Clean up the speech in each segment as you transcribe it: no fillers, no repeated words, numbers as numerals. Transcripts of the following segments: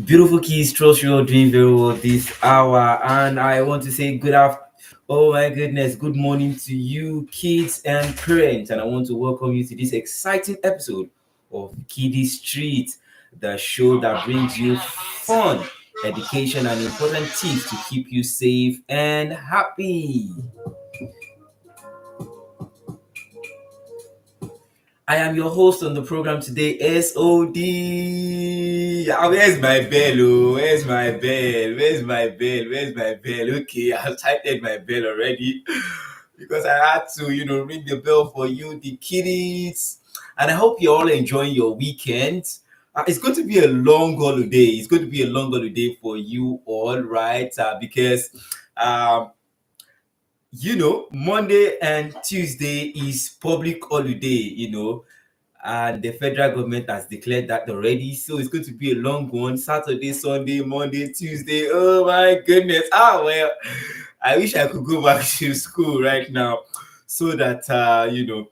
Beautiful kids, trust you are doing very well this hour. And I want to say good afternoon. Oh my goodness, good morning to you, kids and parents. And I want to welcome you to this exciting episode of Kiddies Street, the show that brings you fun, education, and important tips to keep you safe and happy. I am your host on the program today, SOD. Where's my bell? Oh, where's my bell? Where's my bell? Where's my bell? Okay, I've tightened my bell already because I had to, ring the bell for you, the kiddies. And I hope you're all enjoying your weekend. It's going to be a long holiday. It's going to be a long holiday for you all, right? Because Monday and Tuesday is public holiday, and the federal government has declared that already. So it's going to be a long one. Saturday, Sunday, Monday, Tuesday. Oh my goodness. Well, I wish I could go back to school right now so that, I would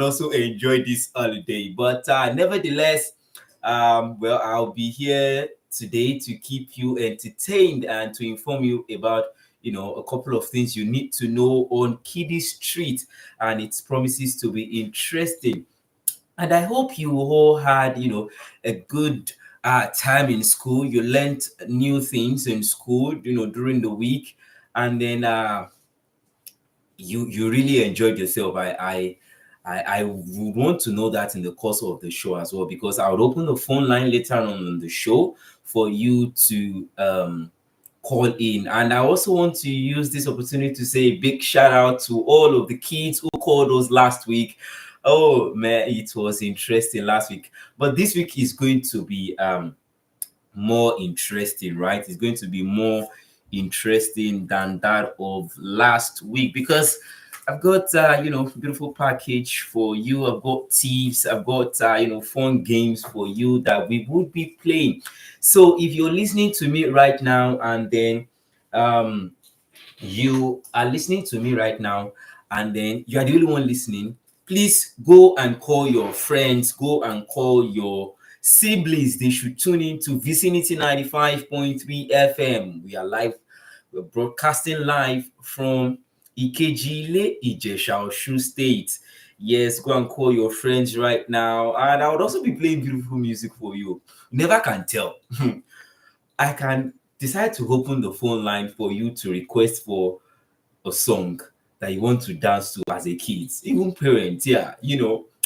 also enjoy this holiday. But nevertheless, I'll be here today to keep you entertained and to inform you about a couple of things you need to know on Kiddie Street, and it promises to be interesting. And I hope you all had, a good time in school. You learned new things in school, during the week, and then you really enjoyed yourself. I would want to know that in the course of the show as well, because I would open the phone line later on in the show for you to call in. And I also want to use this opportunity to say a big shout out to all of the kids who called us last week. Oh man, it was interesting last week. But this week is going to be more interesting, right? It's going to be more interesting than that of last week because I've got beautiful package for you. I've got tips. I've got fun games for you that we would be playing. So if you're listening to me right now and then you are listening to me right now and then you are the only one listening, please go and call your friends, go and call your siblings. They should tune in to Vicinity 95.3 FM. We are live, we're broadcasting live from Ikejile, Ijesha, Osun State. Yes, go and call your friends right now. And I would also be playing beautiful music for you. Never can tell. I can decide to open the phone line for you to request for a song that you want to dance to as a kid, even parents. Yeah,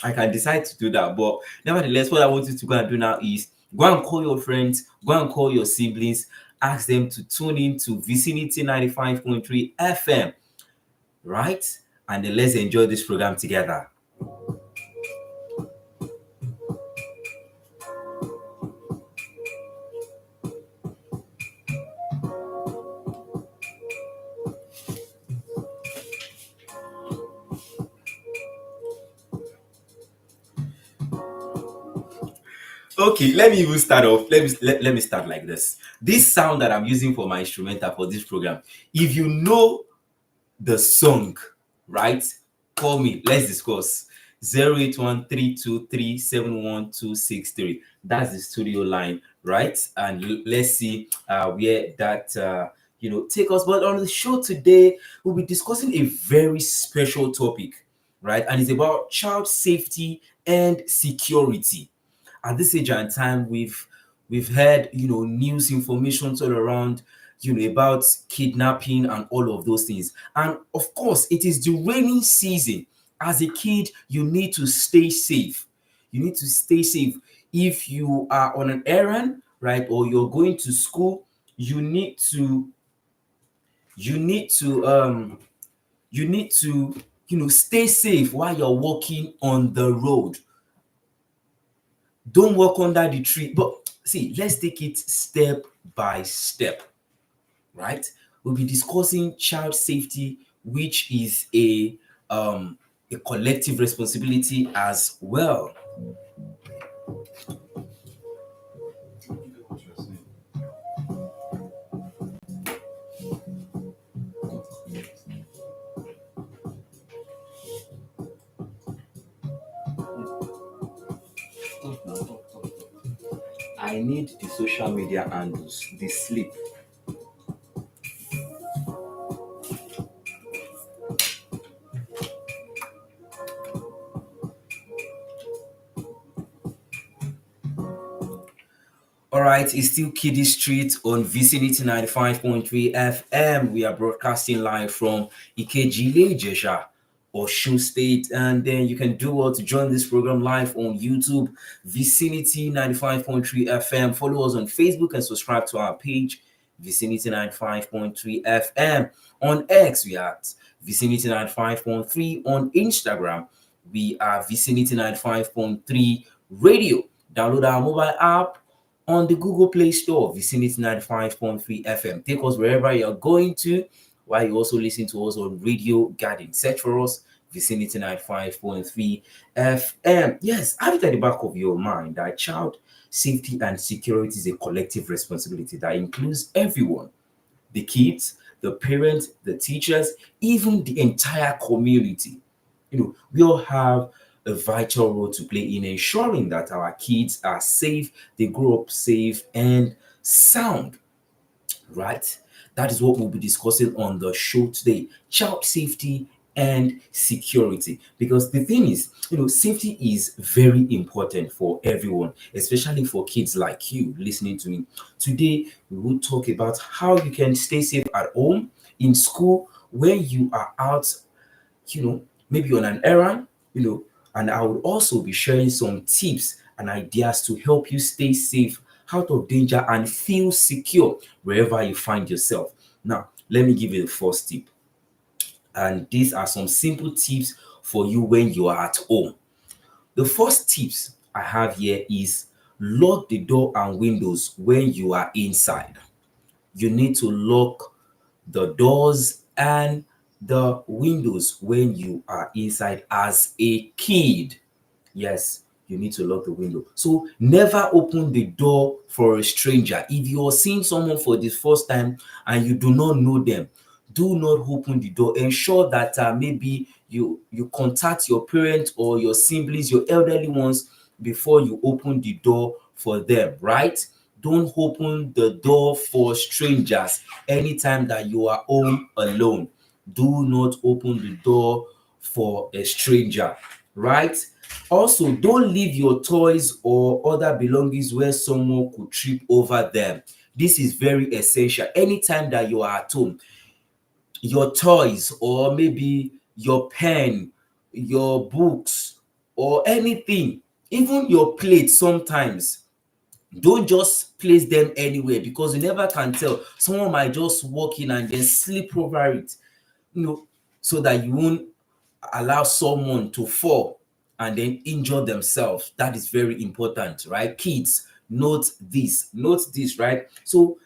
I can decide to do that. But nevertheless, what I want you to go and do now is go and call your friends, go and call your siblings, ask them to tune in to Vicinity 95.3 FM, right? And then let's enjoy this program together. Okay, let me even start off. Let me start like this. This sound that I'm using for my instrumental for this program, if you know the song, right? Call me. Let's discuss. 08132371263. That's the studio line, right? And let's see where that take us. But on the show today, we'll be discussing a very special topic, right? And it's about child safety and security. At this age and time, we've heard news information all around about kidnapping and all of those things. And of course, it is the raining season. As a kid, you need to stay safe. You need to stay safe. If you are on an errand, right, or you're going to school, you need to you need to stay safe while you're walking on the road. Don't walk under the tree. But see, let's take it step by step, right? We'll be discussing child safety, which is a collective responsibility as well. I need the social media handles, the sleep. All right, it's still Kiddie Street on Vicinity 95.3 FM. We are broadcasting live from Ikejile, Jesha, Osun State. And then you can do well to join this program live on YouTube, Vicinity 95.3 FM. Follow us on Facebook and subscribe to our page, Vicinity 95.3 FM. On X, we are at Vicinity 95.3. On Instagram, we are Vicinity 95.3 Radio. Download our mobile app on the Google Play Store, Vicinity 95.3 FM. Take us wherever you're going to, while you also listen to us on Radio Garden. Search for us, Vicinity 95.3 FM. Yes, have it at the back of your mind that child safety and security is a collective responsibility that includes everyone, the kids, the parents, the teachers, even the entire community. We all have a vital role to play in ensuring that our kids are safe, they grow up safe and sound, right? That is what we'll be discussing on the show today, child safety and security. Because the thing is, safety is very important for everyone, especially for kids like you listening to me. Today, we will talk about how you can stay safe at home, in school, when you are out, maybe on an errand, and I will also be sharing some tips and ideas to help you stay safe, out of danger, and feel secure wherever you find yourself. Now, let me give you the first tip. And these are some simple tips for you when you are at home. The first tips I have here is lock the door and windows when you are inside. You need to lock the doors and the windows when you are inside as a kid. Yes, you need to lock the window. So never open the door for a stranger. If you are seeing someone for the first time and you do not know them, do not open the door. Ensure that maybe you contact your parents or your siblings, your elderly ones, before you open the door for them, right? Don't open the door for strangers anytime that you are home alone. Do not open the door for a stranger, right? Also, don't leave your toys or other belongings where someone could trip over them. This is very essential. Anytime that you are at home, your toys or maybe your pen, your books, or anything, even your plate sometimes, don't just place them anywhere because you never can tell. Someone might just walk in and then slip over it, so that you won't allow someone to fall and then injure themselves. That is very important, right? Kids, note this, right? So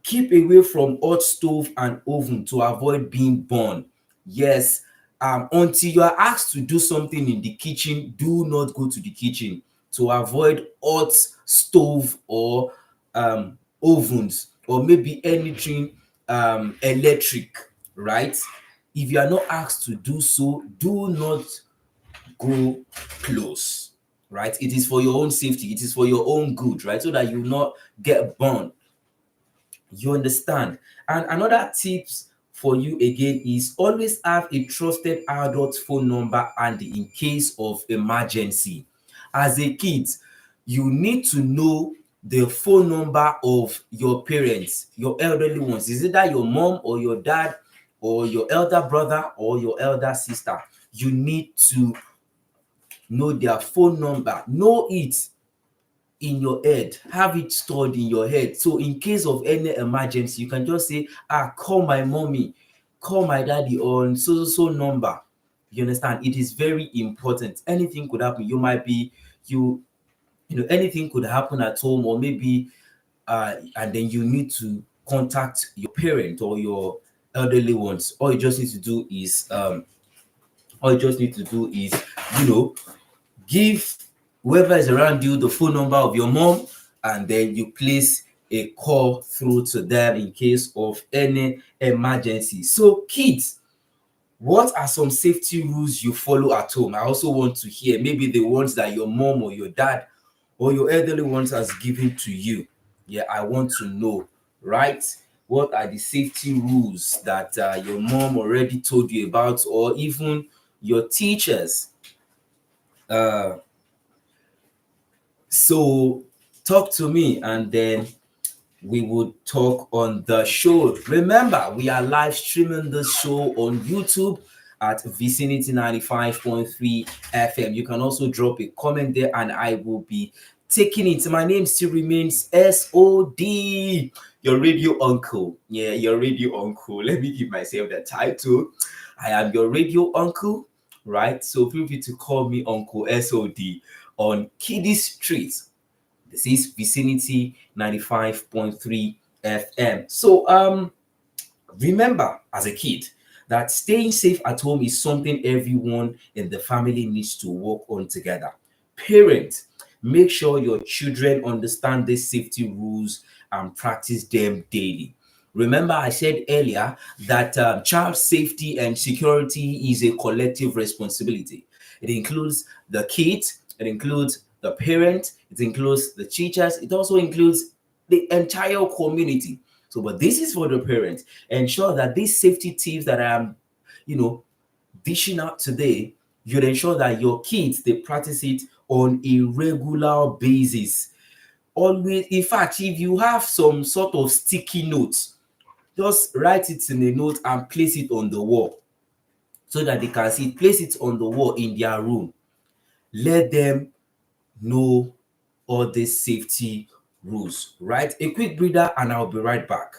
keep away from hot stove and oven to avoid being burned. Yes, until you are asked to do something in the kitchen, do not go to the kitchen to avoid hot stove or ovens or maybe anything electric, right? If you are not asked to do so, do not go close, right? It is for your own safety, it is for your own good, right? So that you will not get burned. You understand? And another tips for you again is always have a trusted adult phone number handy in case of emergency. As a kid, you need to know the phone number of your parents, your elderly ones. Is it that your mom or your dad or your elder brother or your elder sister? You need to know their phone number. Know it in your head, have it stored in your head, so in case of any emergency you can just say, call my mommy, call my daddy on so number. You understand? It is very important. Anything could happen. You might be anything could happen at home, or maybe and then you need to contact your parent or your elderly ones. All you just need to do is give whoever is around you the phone number of your mom, and then you place a call through to them in case of any emergency. So kids, what are some safety rules you follow at home? I also want to hear maybe the ones that your mom or your dad or your elderly ones has given to you. Yeah, I want to know, right? What are the safety rules that your mom already told you about, or even your teachers? Uh, so talk to me, and then we would talk on the show. Remember, we are live streaming this show on YouTube at Vicinity 95.3 FM. You can also drop a comment there and I will be taking it. My name still remains SOD, your radio uncle. Yeah, your radio uncle. Let me give myself the title. I am your radio uncle, right? So feel free to call me Uncle SOD on Kiddies Street. This is Vicinity 95.3 FM. So remember as a kid that staying safe at home is something everyone in the family needs to work on together. Parents, make sure your children understand these safety rules and practice them daily. Remember, I said earlier that child safety and security is a collective responsibility. It includes the kids, it includes the parents, it includes the teachers, it also includes the entire community. So, but this is for the parents. Ensure that these safety tips that I am, you know, dishing out today, you'd ensure that your kids they practice it on a regular basis. Always, in fact, if you have some sort of sticky notes, just write it in a note and place it on the wall so that they can see it. Place it on the wall in their room. Let them know all these safety rules, right? A quick breather, and I'll be right back.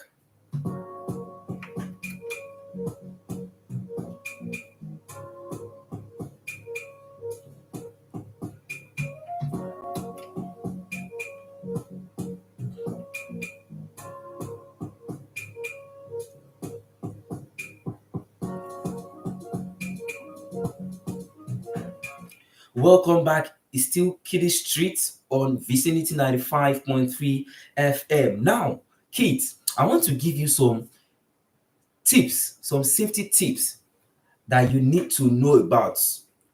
Welcome back. It's still Kiddy Street on Vicinity 95.3 FM. Now, kids, I want to give you some tips, some safety tips that you need to know about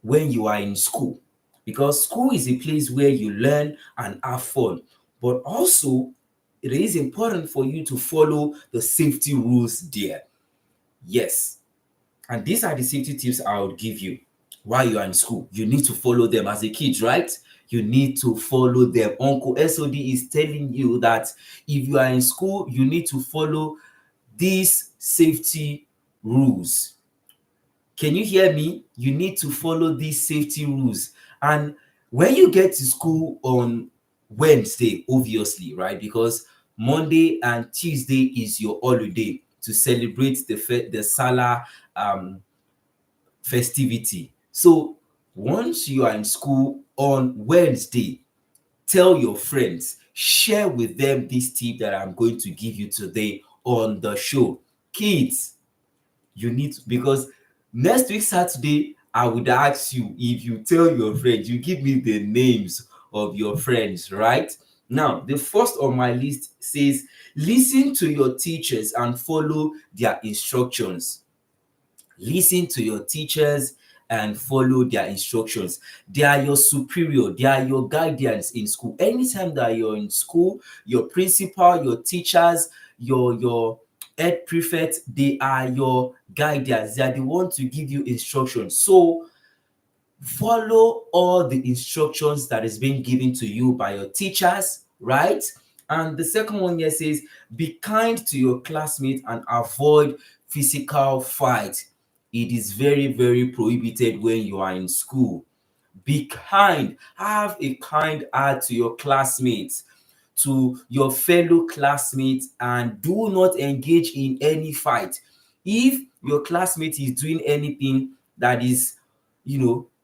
when you are in school. Because school is a place where you learn and have fun, but also it is important for you to follow the safety rules there. Yes, and these are the safety tips I would give you while you are in school. You need to follow them as a kid, right? You need to follow them. Uncle SOD is telling you that if you are in school, you need to follow these safety rules. Can you hear me? You need to follow these safety rules. And when you get to school on Wednesday, obviously, right? Because Monday and Tuesday is your holiday to celebrate the Salah um, festivity. So once you are in school on Wednesday, tell your friends, share with them this tip that I'm going to give you today on the show. Kids, you need to, because next week Saturday, I would ask you if you tell your friends, you give me the names of your friends, right? Now, the first on my list says, listen to your teachers and follow their instructions. Listen to your teachers and follow their instructions. They are your superior, they are your guardians in school. Anytime that you're in school, your principal, your teachers, your head prefect, they are your guardians. They are the ones to give you instructions. So follow all the instructions that is being given to you by your teachers, right? And the second one here says, be kind to your classmates and avoid physical fight. It is very, very prohibited when you are in school. Be kind. Have a kind heart to your classmates, to your fellow classmates, and do not engage in any fight. If your classmate is doing anything that is,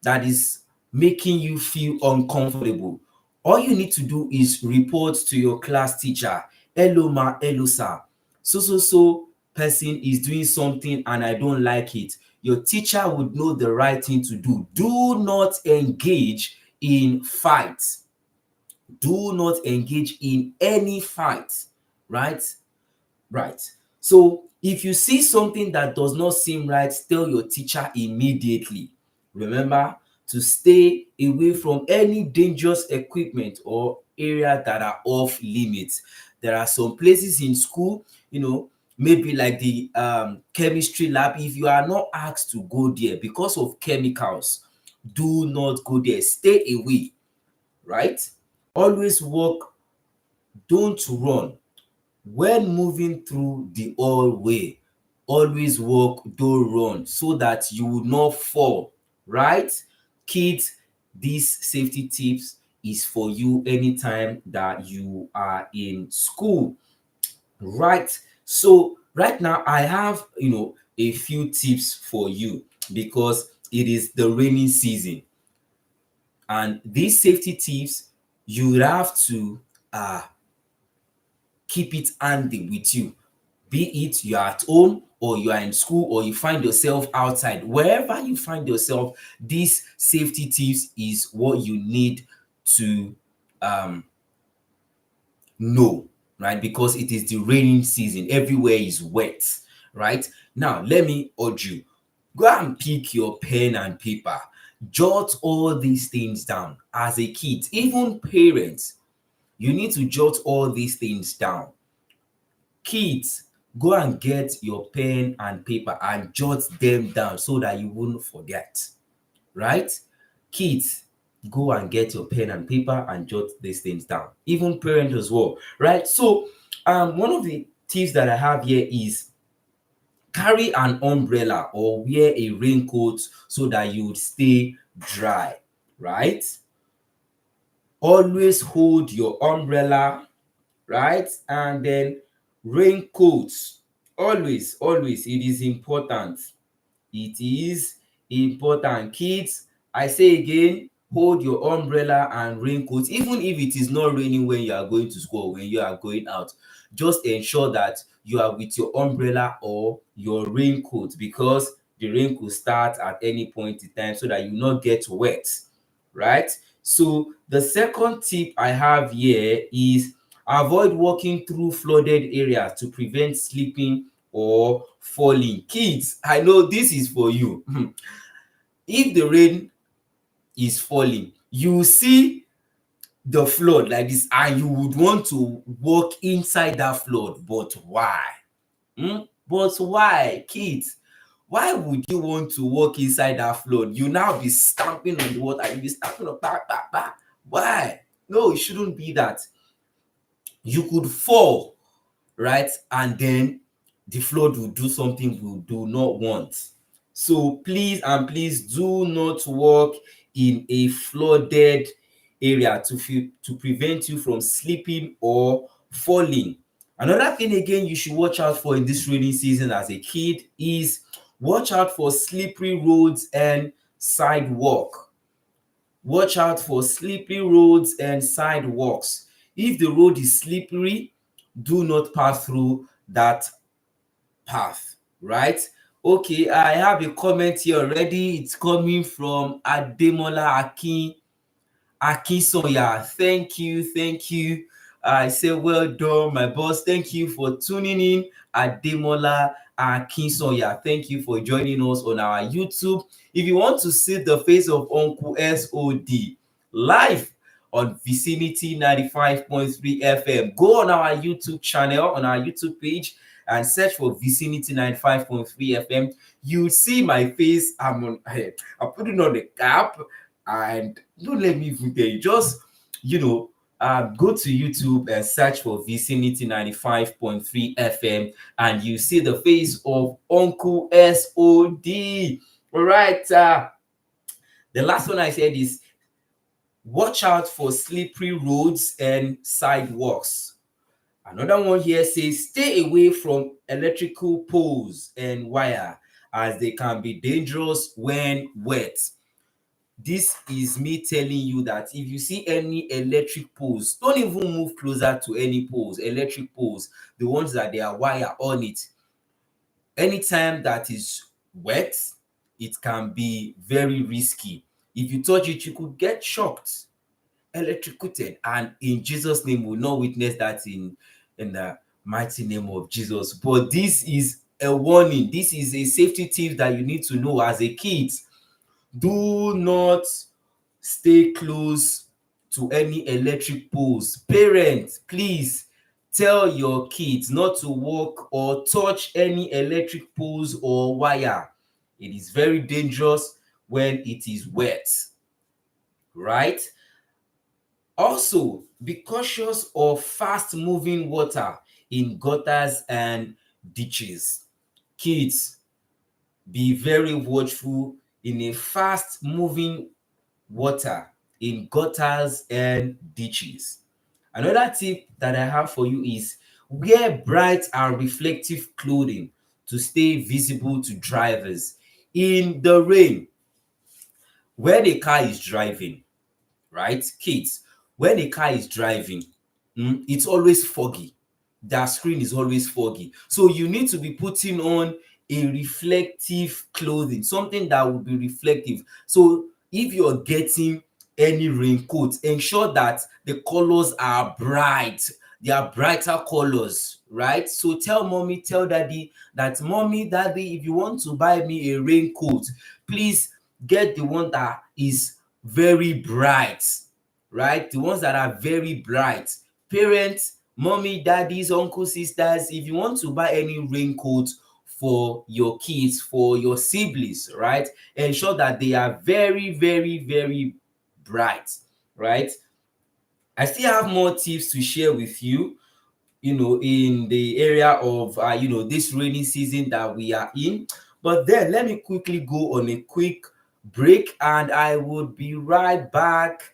that is making you feel uncomfortable, all you need to do is report to your class teacher. Hello ma, hello sir, so person is doing something and I don't like it. Your teacher would know the right thing to do. Do not engage in fights. Do not engage in any fight, right? Right. So if you see something that does not seem right, tell your teacher immediately. Remember, to stay away from any dangerous equipment or area that are off limits. There are some places in school, maybe like the chemistry lab. If you are not asked to go there because of chemicals, do not go there. Stay away, right? Always walk, don't run. When moving through the hallway, always walk, don't run, so that you will not fall, right? Kids, these safety tips is for you anytime that you are in school, right? So right now I have, a few tips for you because it is the rainy season, and these safety tips you would have to keep it handy with you, be it you're at home or you are in school or you find yourself outside. Wherever you find yourself, these safety tips is what you need to know, right? Because it is the raining season, everywhere is wet, right? Now let me urge you, go and pick your pen and paper, jot all these things down. As a kid, even parents, you need to jot all these things down. Kids, go and get your pen and paper and jot them down so that you won't forget, right? Kids, go and get your pen and paper and jot these things down. Even parents as well, right? So, one of the tips that I have here is carry an umbrella or wear a raincoat so that you would stay dry, right? Always hold your umbrella, right? And then raincoats. Always, it is important. It is important. Kids, I say again, hold your umbrella and raincoat. Even if it is not raining when you are going to school, when you are going out, just ensure that you are with your umbrella or your raincoat, because the rain could start at any point in time, so that you not get wet, right? So the second tip I have here is avoid walking through flooded areas to prevent slipping or falling. Kids, I know this is for you. If the rain is falling, you see the flood like this and you would want to walk inside that flood, but why? But why, kids? Why would you want to walk inside that flood? You now be stamping on the water, you be stamping on back. Why? No, it shouldn't be that. You could fall, right? And then the flood will do something we do not want. So please and please do not walk in a flooded area to prevent you from slipping or falling. Another thing again you should watch out for in this rainy season as a kid is watch out for slippery roads and sidewalk. Watch out for slippery roads and sidewalks. If the road is slippery, do not pass through that path, right? Okay, I have a comment here already. It's coming from Ademola Akinsoya. Thank you. I say well done, my boss. Thank you for tuning in, Ademola Akinsoya. Thank you for joining us on our YouTube. If you want to see the face of Uncle SOD live on Vicinity 95.3 FM, go on our YouTube channel, on our YouTube page, and search for Vicinity 95.3 FM. You see my face. I'm putting on the cap, and don't let me even tell you. Just go to YouTube and search for Vicinity 95.3 FM, and you see the face of Uncle SOD. All right. The last one I said is watch out for slippery roads and sidewalks. Another one here says stay away from electrical poles and wire, as they can be dangerous when wet. This is me telling you that if you see any electric poles, don't even move closer to any poles. Electric poles, the ones that they are wire on it. Anytime that is wet, it can be very risky. If you touch it, you could get shocked, electrocuted, and in Jesus' name, we'll not witness that in the mighty name of Jesus. But this is a warning. This is a safety tip that you need to know as a kid. Do not stay close to any electric poles. Parents, please tell your kids not to walk or touch any electric poles or wire. It is very dangerous when it is wet, right? Also, be cautious of fast moving water in gutters and ditches. Kids, be very watchful in a fast moving water in gutters and ditches. Another tip that I have for you is wear bright and reflective clothing to stay visible to drivers in the rain. When a car is driving, right, kids, when a car is driving, it's always foggy. That screen is always foggy, so you need to be putting on a reflective clothing, something that will be reflective. So if you're getting any raincoat, ensure that the colors are bright, they are brighter colors, right? So tell mommy, tell daddy that, mommy, daddy, if you want to buy me a raincoat, please get the one that is very bright, right? The ones that are very bright. Parents, mommy, daddies, uncles, sisters, if you want to buy any raincoat for your kids, for your siblings, right, ensure that they are very, very, very bright, right? I still have more tips to share with you, in the area of, this rainy season that we are in. But then let me quickly go on a quick break and I would be right back.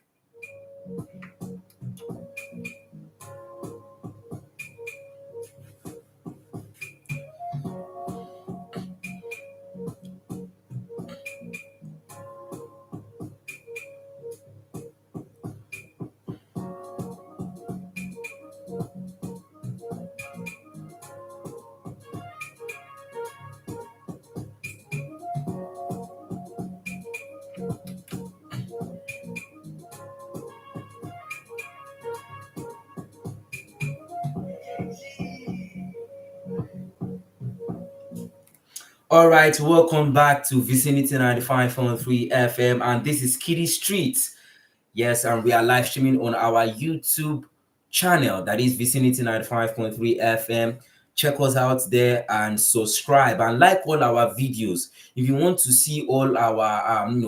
All right, welcome back to Vicinity 95.3 FM, and this is Kitty Street. Yes, and we are live streaming on our YouTube channel, that is Vicinity 95.3 FM. Check us out there and subscribe and like all our videos. If you want to see all our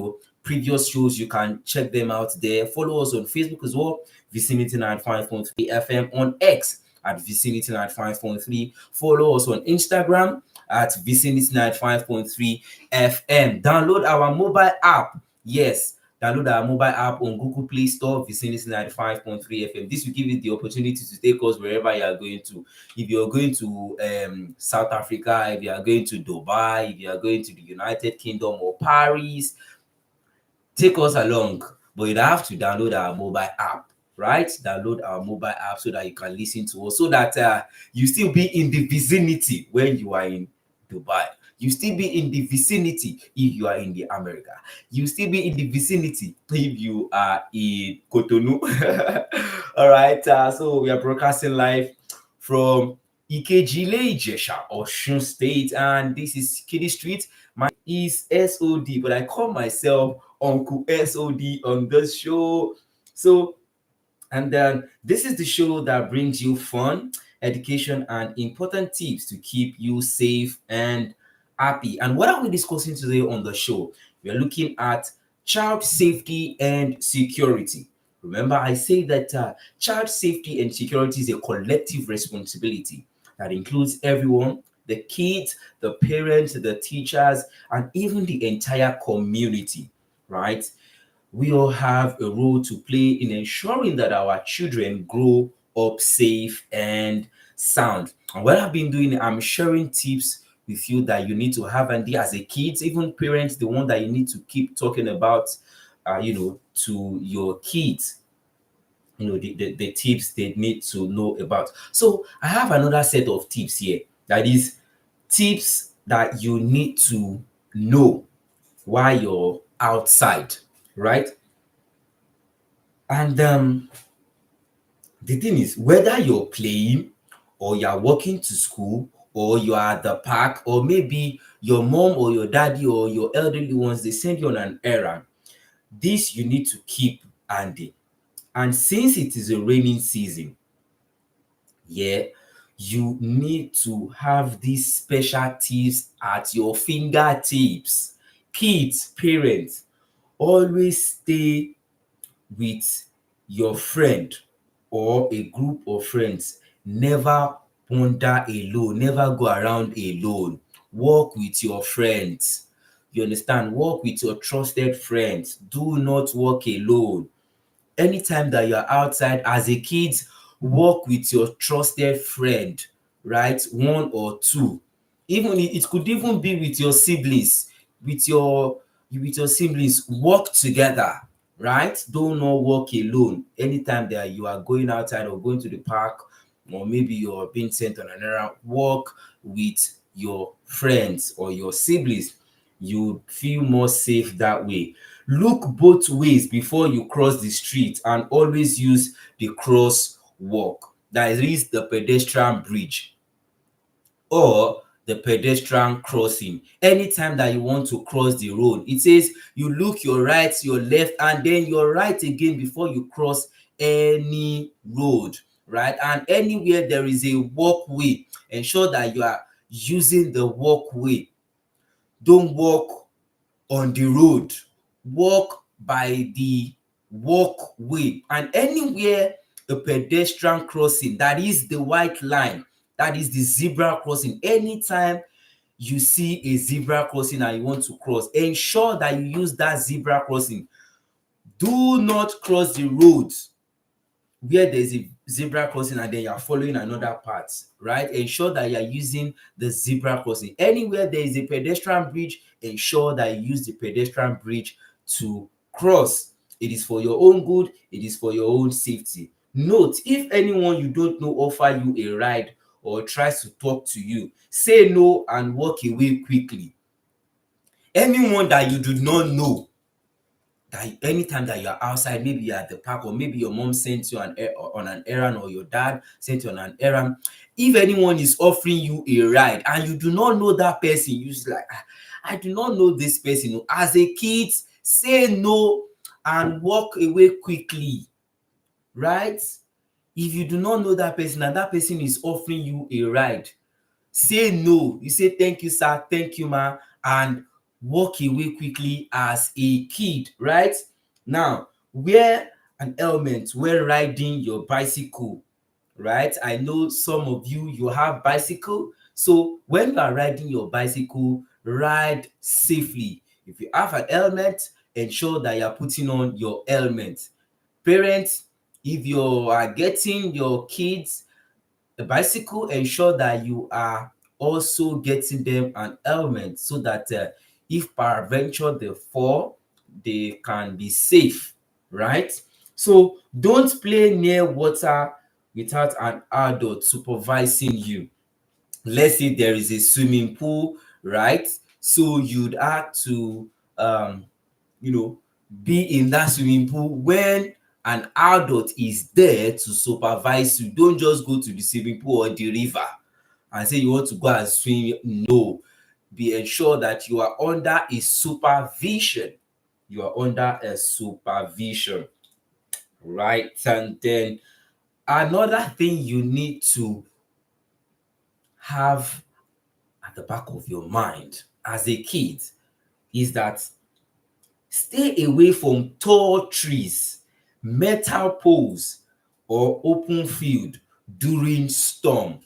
previous shows, you can check them out there. Follow us on Facebook as well, Vicinity 95.3 FM, on X at Vicinity 95.3. Follow us on Instagram at Vicinity 95.3 FM. Download our mobile app. Yes, download our mobile app on Google Play Store, Vicinity 95.3 FM. This will give you the opportunity to take us wherever you are going to. If you're going to South Africa, if you are going to Dubai, if you are going to the United Kingdom or Paris, take us along. But you have to download our mobile app, right? Download our mobile app so that you can listen to us, so that you still be in the vicinity when you are in Dubai. You still be in the vicinity if you are in the America. You still be in the vicinity if you are in Cotonou. All right. So we are broadcasting live from Ikejile Ijesha, Osun State, and this is Kiddy Street. My name is SOD, but I call myself Uncle SOD on this show. So, and then this is the show that brings you fun, education, and important tips to keep you safe and happy. And what are we discussing today on the show? We are looking at child safety and security. Remember, I say that child safety and security is a collective responsibility that includes everyone, the kids, the parents, the teachers, and even the entire community, right? We all have a role to play in ensuring that our children grow up safe and sound. And what I've been doing, I'm sharing tips with you that you need to have, and as a kids, even parents, the one that you need to keep talking about, to your kids, the tips they need to know about. So I have another set of tips here, that is tips that you need to know while you're outside, right? And the thing is, whether you're playing or you're walking to school or you are at the park, or maybe your mom or your daddy or your elderly ones, they send you on an errand. This you need to keep handy. And since it is a raining season, yeah, you need to have these special tips at your fingertips. Kids, parents, always stay with your friend or a group of friends. Never wander alone, never go around alone. Walk with your friends. You understand? Walk with your trusted friends. Do not walk alone. Anytime that you're outside as a kid, walk with your trusted friend, right? One or two. Even it could even be with your siblings, with your siblings. Walk together, right? Do not walk alone. Anytime that you are going outside or going to the park, or maybe you're being sent on an errand, walk with your friends or your siblings. You feel more safe that way. Look both ways before you cross the street, and always use the crosswalk, that is the pedestrian bridge or the pedestrian crossing. Anytime that you want to cross the road, it says you look your right, your left, and then your right again before you cross any road, right? And anywhere there is a walkway, ensure that you are using the walkway. Don't walk on the road, walk by the walkway. And anywhere a pedestrian crossing, that is the white line, that is the zebra crossing, anytime you see a zebra crossing and you want to cross, ensure that you use that zebra crossing. Do not cross the road where there's a zebra crossing and then you're following another path, right? Ensure that you're using the zebra crossing. Anywhere there is a pedestrian bridge, ensure that you use the pedestrian bridge to cross. It is for your own good, it is for your own safety. Note, if anyone you don't know offer you a ride or tries to talk to you, say no and walk away quickly. Anyone that you do not know, that anytime that you're outside, maybe you're at the park, or maybe your mom sent you on an errand, or your dad sent you on an errand, if anyone is offering you a ride and you do not know that person, you just like, I do not know this person. As a kid, say no and walk away quickly, right? If you do not know that person and that person is offering you a ride, say no. You say thank you sir, thank you ma, and walk away quickly as a kid, right? Now, wear an helmet when riding your bicycle, right? I know some of you have bicycle, so when you are riding your bicycle, ride safely. If you have an helmet, ensure that you are putting on your helmet. Parents, if you are getting your kids a bicycle, ensure that you are also getting them an helmet, so that if peradventure they fall, they can be safe, right? So don't play near water without an adult supervising you. Let's say there is a swimming pool, right? So you'd have to you know, be in that swimming pool when an adult is there to supervise you. Don't just go to the swimming pool or the river and say you want to go and swim. No, be ensured that you are under a supervision. You are under a supervision, right? And then another thing you need to have at the back of your mind as a kid is that stay away from tall trees, metal poles, or open field during storm.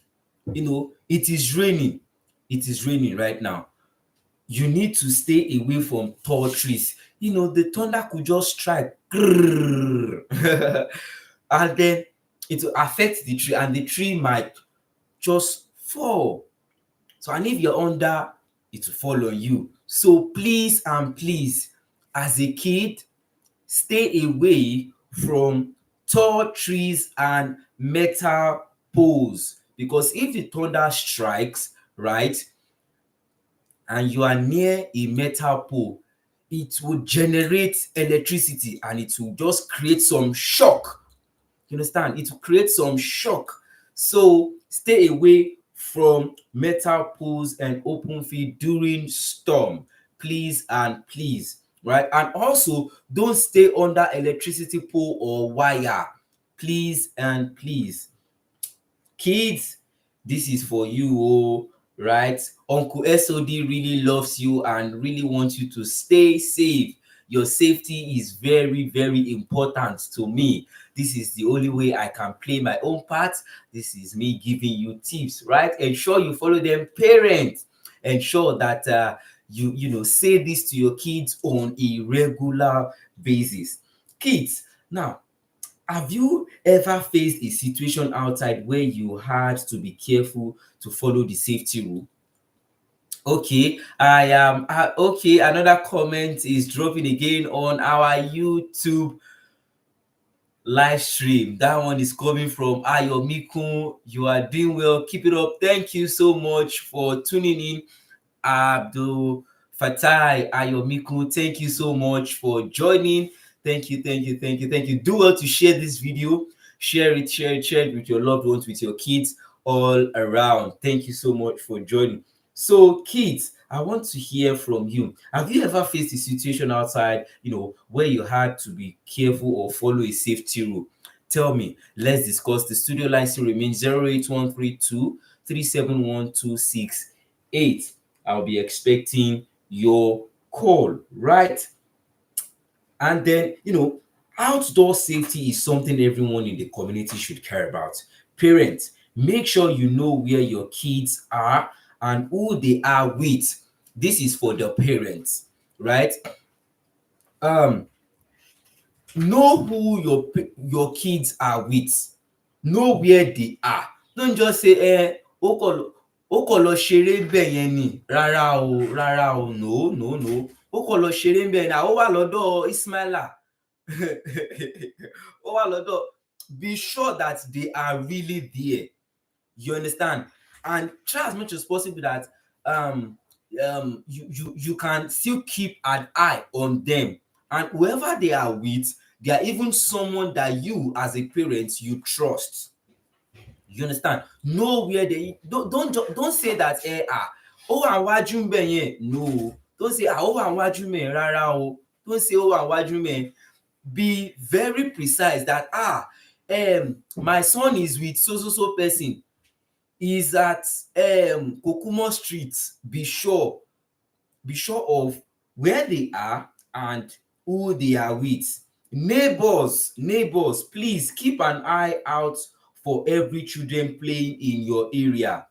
It is raining. It is raining right now. You need to stay away from tall trees. The thunder could just strike. And then it will affect the tree, and the tree might just fall. So, and if you're under, it will fall on you. So please and please, as a kid, stay away from tall trees and metal poles, because if the thunder strikes, right, and you are near a metal pole, it will generate electricity and it will just create some shock. You understand? It will create some shock. So stay away from metal poles and open field during storm. Please and please, right? And also, don't stay under electricity pole or wire. Please and please. Kids, this is for you, oh, right? Uncle SOD really loves you and really wants you to stay safe. Your safety is very, very important to me. This is the only way I can play my own part. This is me giving you tips, right? Ensure you follow them. Parents, ensure that you say this to your kids on a regular basis. Kids, now, have you ever faced a situation outside where you had to be careful to follow the safety rule? Okay, I am okay. Another comment is dropping again on our YouTube live stream. That one is coming from Ayomikun. You are doing well. Keep it up. Thank you so much for tuning in. Abdul Fatai Ayomiku, thank you so much for joining. Thank you, thank you, thank you, thank you. Do well to share this video. Share it, share it, share it with your loved ones, with your kids all around. Thank you so much for joining. So, kids, I want to hear from you. Have you ever faced a situation outside, where you had to be careful or follow a safety rule? Tell me. Let's discuss. The studio line still remains 08132 371 268. I'll be expecting your call, right? And then, outdoor safety is something everyone in the community should care about. Parents, make sure you know where your kids are and who they are with. This is for the parents, right? Know who your kids are with. Know where they are. Don't just say, ó kàn lọ ṣeré ńbẹ̀ yẹn ni. Rárá o, rárá o, no, no, no. Ó kàn lọ ṣeré ńbẹ̀ ni. Ó wà lọ́dọ̀ Ismaila. Ó wà lọ́dọ̀. Be sure that they are really there. You understand? And try as much as possible that you can still keep an eye on them. And whoever they are with, they are even someone that you as a parent you trust. You understand? Know where they don't say that ó wà níwájú ńbẹ̀ yẹn. No. Don't say ó wà níwájú ńbẹ̀ yẹn. Rárá o. Don't say ó wà níwájú ńbẹ̀ yẹn. Be very precise that my son is with so person. Is at Kokumo Street. Be sure of where they are and who they are with. Neighbors, please keep an eye out for every children playing in your area.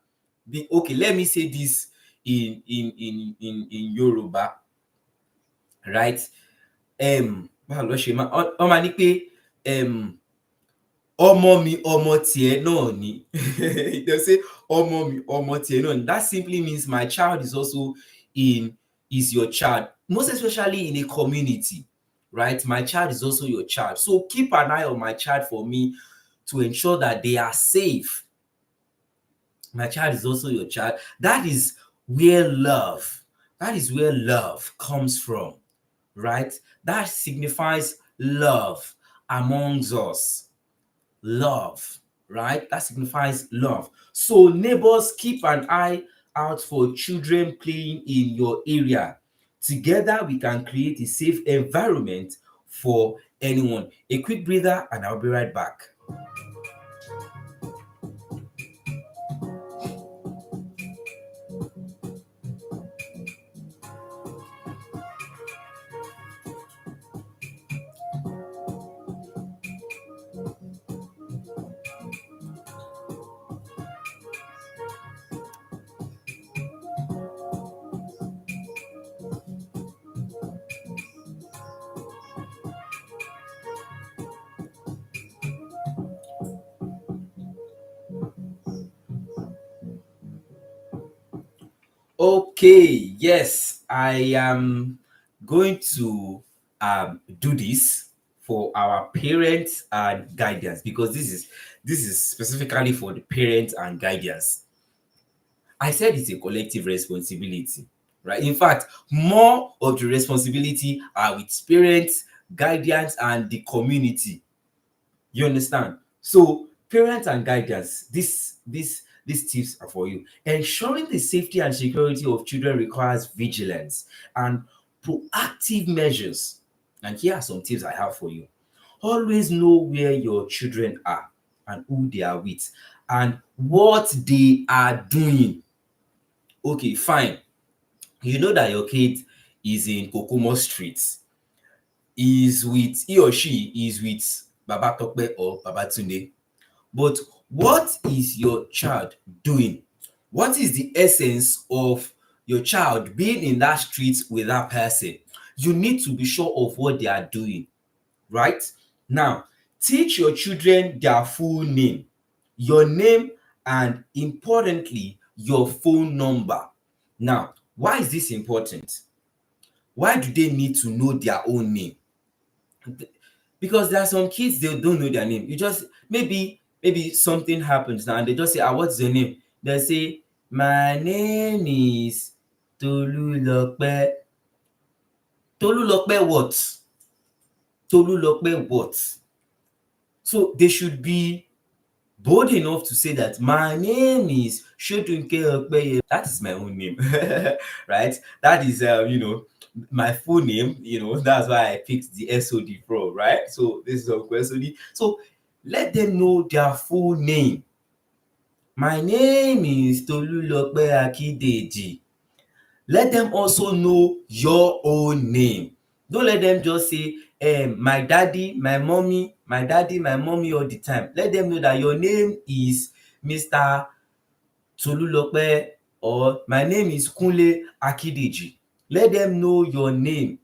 Okay, let me say this in Yoruba, right? Báwo ló ṣe máa ọ máa ní pé ọmọ mi ọmọ tiẹ̀ náà ni. They say ọmọ mi ọmọ tiẹ̀ náà ni. That simply means my child is also is your child, most especially in a community, right? My child is also your child. So keep an eye on my child for me to ensure that they are safe. My child is also your child. That is where love comes from, right? That signifies love amongst us. Love, right? That signifies love. So neighbors, keep an eye out for children playing in your area. Together, we can create a safe environment for anyone. A quick breather, and I'll be right back. Okay, yes, I am going to do this for our parents and guardians, because this is specifically for the parents and guardians. I said it's a collective responsibility, right? In fact, more of the responsibility are with parents, guardians, and the community. You understand? So parents and guardians, These tips are for you. Ensuring the safety and security of children requires vigilance and proactive measures. And here are some tips I have for you. Always know where your children are and who they are with and what they are doing. Okay, fine. You know that your kid is in Kokomo Street, he or she is with Baba Tope or Baba Tunde. But what is your child doing? What is the essence of your child being in that street with that person? You need to be sure of what they are doing, right? Now, teach your children their full name, your name, and importantly, your phone number. Now, why is this important? Why do they need to know their own name? Because there are some kids, they don't know their name. You just maybe something happens now and they just say, what's your name? They say, my name is Tolulope. Tolulope what? Tolulope what? So they should be bold enough to say that my name is Shodunke Opeyemi. That is my own name, right? That is, my full name. That's why I picked the SOD from, right? So this is Uncle SOD. So let them know their full name. My name is Tolulope Akideji. Let them also know your own name. Don't let them just say, my daddy, my mommy, my daddy, my mommy all the time. Let them know that your name is Mr. Tolulope or my name is Kunle Akideji. Let them know your name.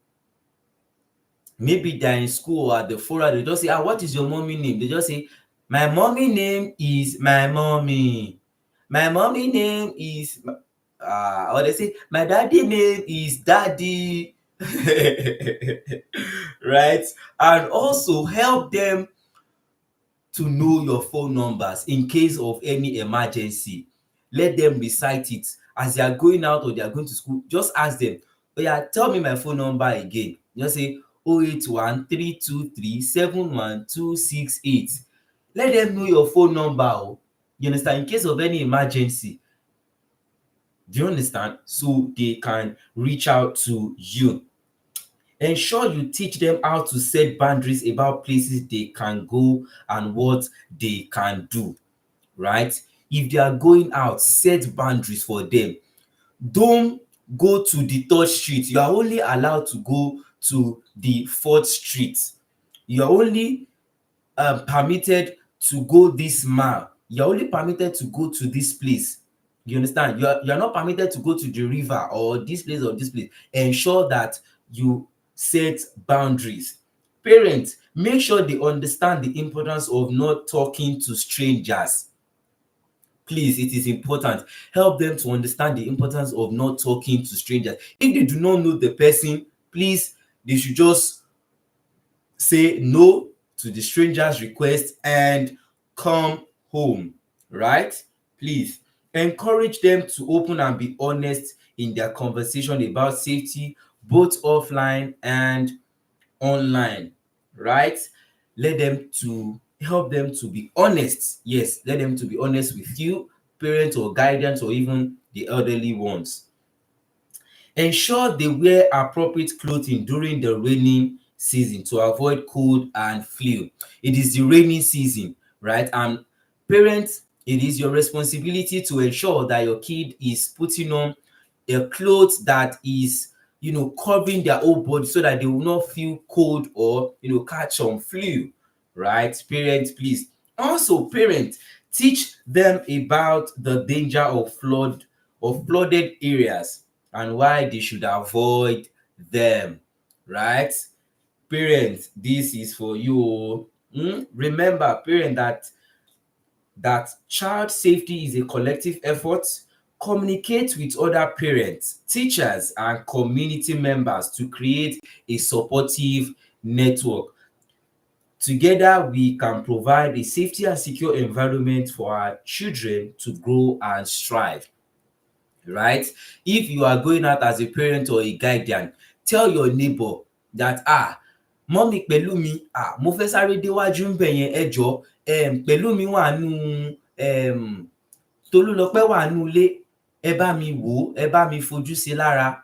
Maybe they're in school or at the forum, they just say, what is your mommy name? They just say, my mommy name is my mommy. My mommy name is or they say, my daddy name is daddy. Right? And also help them to know your phone numbers in case of any emergency. Let them recite it as they are going out or they are going to school. Just ask them, oh yeah, tell me my phone number again. Just say 081 323 71268. Let them know your phone number. Oh. You understand? In case of any emergency. Do you understand? So they can reach out to you. Ensure you teach them how to set boundaries about places they can go and what they can do, right? If they are going out, set boundaries for them. Don't go to the 3rd street. You are only allowed to go to the 4th street. You are only permitted to go this mile. You are only permitted to go to this place. You understand? You are not permitted to go to the river or this place or this place. Ensure that you set boundaries. Parents, make sure they understand the importance of not talking to strangers. Please, it is important. Help them to understand the importance of not talking to strangers. If they do not know the person, please, they should just say no to the stranger's request and come home, right? Please encourage them to open and be honest in their conversation about safety, both offline and online, right? Let them to help them to be honest. Yes, let them to be honest with you, parents or guardians or even the elderly ones. Ensure they wear appropriate clothing during the raining season to avoid cold and flu. It is the rainy season, right? And parents, it is your responsibility to ensure that your kid is putting on a clothes that is, covering their whole body so that they will not feel cold or, catch some flu, right? Parents, please. Also, parents, teach them about the danger of flooded areas and why they should avoid them, right? Parents, this is for you. Remember, parent, that child safety is a collective effort. Communicate with other parents, teachers, and community members to create a supportive network. Together, we can provide a safety and secure environment for our children to grow and strive. Right? If you are going out as a parent or a guardian, tell your neighbor that mọ́mì Pẹ̀lúmi, mo fẹ́ sáré déwájú ńbẹ̀ yẹn ẹ jọ̀ọ́, Pẹ̀lúmi wà nínú Tolúlọpẹ́ wà nínú ilé, ẹ bá mi wò ó, ẹ bá mi fojú sí lára,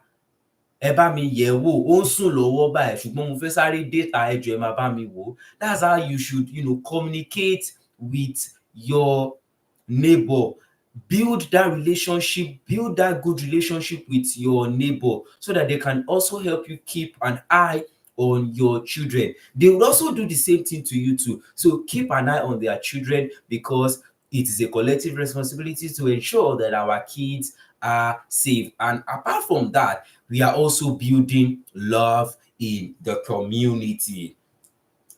ẹ bá mi yẹ̀ wò, ó ń sùn lọ́wọ́ báyìí ṣùgbọ́n mo fẹ́ sáré data, ẹ jọ̀ọ́ ẹ máa bá mi wò ó. That's how you should, communicate with your neighbor. Build that relationship, build that good relationship with your neighbor so that they can also help you keep an eye on your children. They will also do the same thing to you too. So keep an eye on their children, because it is a collective responsibility to ensure that our kids are safe. And apart from that, we are also building love in the community,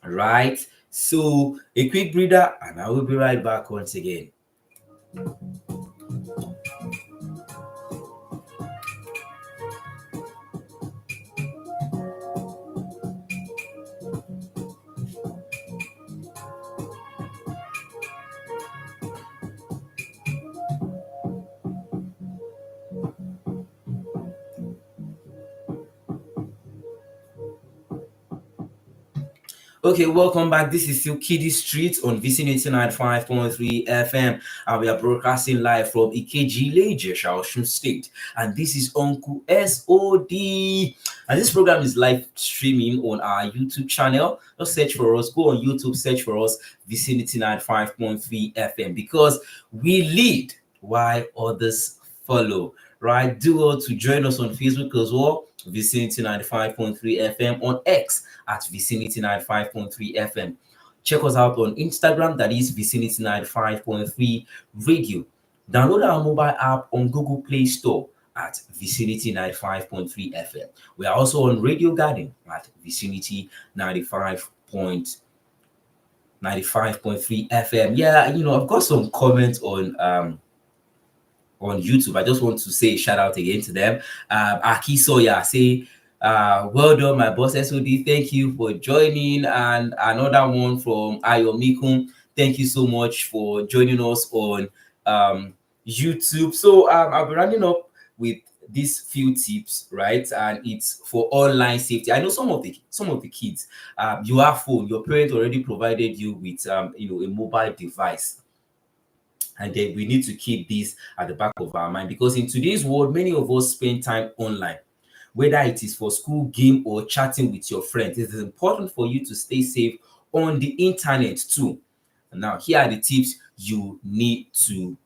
right? So a quick breather, and I will be right back once again. Okay, welcome back. This is still Kiddies Street on Vicinity 95.3 FM, and we are broadcasting live from Ikeji, Ijesha, Osun State. And this is Uncle SOD. And this program is live streaming on our YouTube channel. Just search for us, go on YouTube, search for us, Vicinity 95.3 FM, because we lead while others follow. Right? Do well to join us on Facebook as well, Vicinity 95.3 FM, on X at Vicinity 95.3 FM. Check us out on Instagram, that is Vicinity 95.3 Radio. Download our mobile app on Google Play Store at Vicinity 95.3 FM. We are also on Radio Garden at Vicinity 95.3 FM. Yeah, I've got some comments on YouTube. I just want to say shout out again to them. Aki Soya say, well done, my boss SOD. Thank you for joining. And another one from Ayomikun. Thank you so much for joining us on YouTube. So I'll be running up with these few tips, right? And it's for online safety. I know some of the kids, you have phone. Your parents already provided you with a mobile device. And then we need to keep this at the back of our mind, because in today's world, many of us spend time online, whether it is for school, game, or chatting with your friends. It is important for you to stay safe on the internet too. Now, here are the tips you need to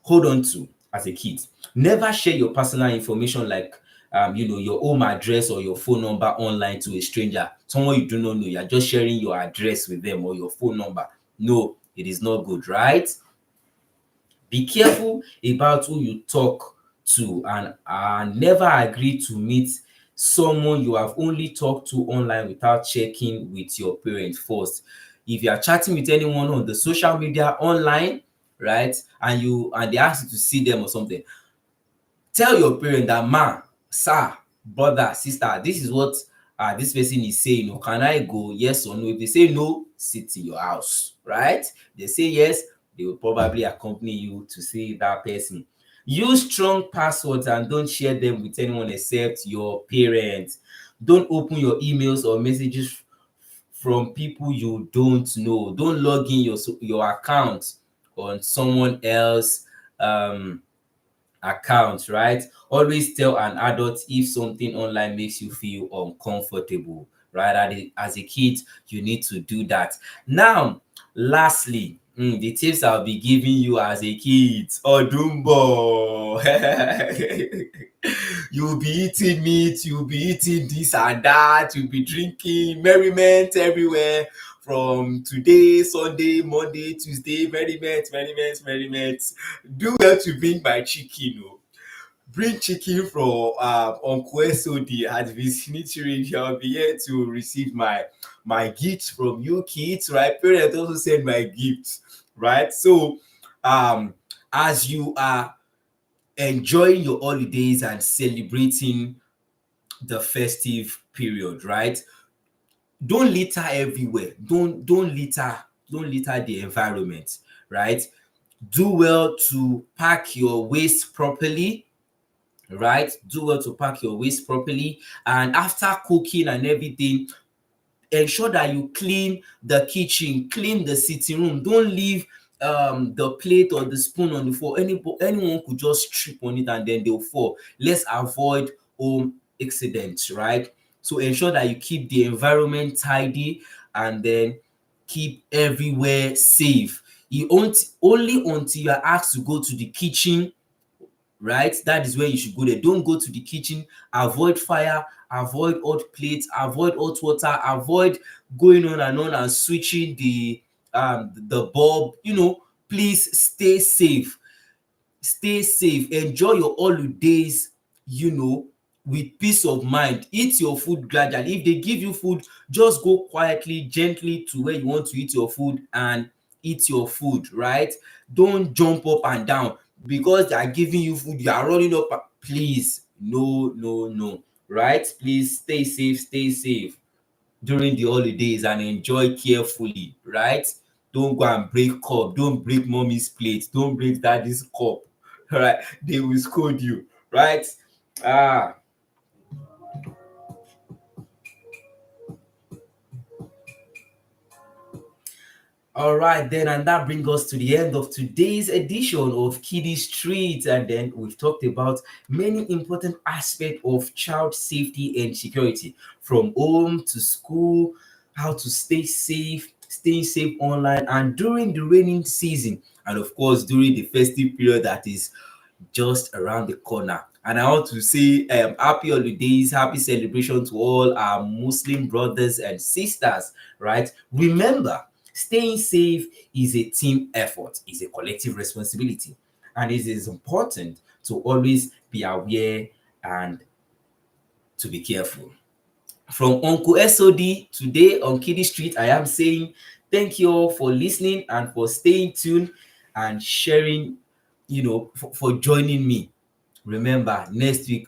hold on to as a kid. Never share your personal information like your home address or your phone number online to a stranger, someone you do not know. You're just sharing your address with them or your phone number. No, it is not good, right? Be careful about who you talk to, and never agree to meet someone you have only talked to online without checking with your parents first. If you are chatting with anyone on the social media online, right, and they ask you to see them or something, tell your parent that, ma, sir, brother, sister, this is what this person is saying. Can I go? Yes or no? If they say no, sit in your house, right? They say yes, they will probably accompany you to see that person. Use strong passwords and don't share them with anyone except your parents. Don't open your emails or messages from people you don't know. Don't log in your account on someone else account, right? Always tell an adult if something online makes you feel uncomfortable, right? As a kid, you need to do that. Now, lastly, the tips I'll be giving you as a kid, Odumbo. You'll be eating meat, you'll be eating this and that, you'll be drinking, merriment everywhere. From today, Sunday, Monday, Tuesday, merriment. Do well to bring my chicken. Bring chicken from Uncle SOD at Vicinity Radio. I'll be here to receive my gifts from you kids, right? Parents also send my gifts, right? So as you are enjoying your holidays and celebrating the festive period, right? Don't litter everywhere. Don't litter the environment, right? Do well to pack your waste properly, right? Do well to pack your waste properly. And after cooking and everything, ensure that you clean the kitchen, clean the sitting room. Don't leave the plate or the spoon on the floor, anyone could just trip on it and then they'll fall. Let's avoid home accidents, right? So ensure that you keep the environment tidy and then keep everywhere safe. You only until you are asked to go to the kitchen, right? That is where you should go there. Don't go to the kitchen, avoid fire, avoid hot plates, avoid hot water, avoid going on and switching the bulb. Please stay safe, enjoy your holidays, with peace of mind. Eat your food gradually. If they give you food, just go quietly, gently to where you want to eat your food and eat your food, right? Don't jump up and down because they are giving you food, you are running up. Please, no, no, no, right? Please stay safe during the holidays and enjoy carefully, right? Don't go and break cup, don't break mommy's plate, don't break daddy's cup, right? They will scold you, right? Ah, all right, then, and that brings us to the end of today's edition of Kiddies Street. And then we've talked about many important aspects of child safety and security, from home to school, how to staying safe online, and during the raining season, and of course, during the festive period that is just around the corner. And I want to say happy holidays, happy celebration to all our Muslim brothers and sisters, right? Remember, staying safe is a team effort, is a collective responsibility, and it is important to always be aware and to be careful. From Uncle SOD today on Kiddie Street, I am saying thank you all for listening and for staying tuned and sharing, for joining me. Remember, next week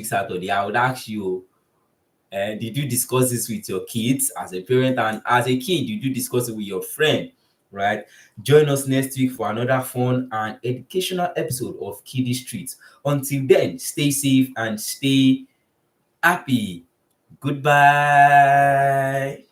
Saturday, I would ask you, did you discuss this with your kids as a parent, and as a kid, did you discuss it with your friend? Right? Join us next week for another fun and educational episode of Kiddie Street. Until then, stay safe and stay happy. Goodbye.